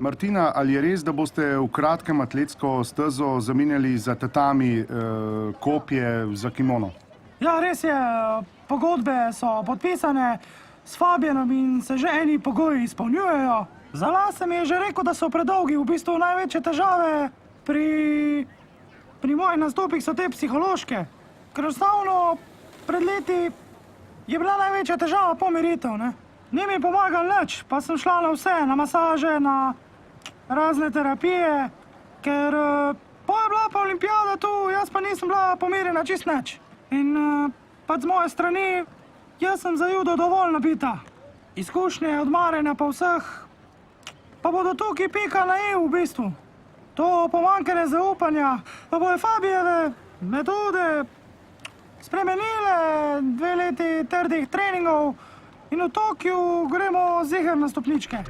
Martina, ali je res, da boste v kratkem atletsko stezo zamenjali za tatami kopje za kimono? Ja, res je. Pogodbe so podpisane s Fabijanom in se že eni pogoji izpolnjujejo. Za lase mi je že rekel, da so predolgi. V bistvu največje težave pri mojih nastopih so te psihološke. Ker enostavno pred leti je bila največja težava pomiritev, ne. Ni mi pomagal nič, pa sem šla na vse, na masaže, na razne terapije, ker pa je bila pa olimpijada tu, jaz pa nisem bila pomirjena čist nič. In pač z moje strani, jaz sem za judo dovolj nabita. Izkušnje, odmarjanja pa vseh, pa bodo tukaj pika na i v bistvu. To pomanjkanje zaupanja, pa bojo Fabijeve metode spremenile 2 leti trdih treningov in v Tokiu gremo ziher na stopničke.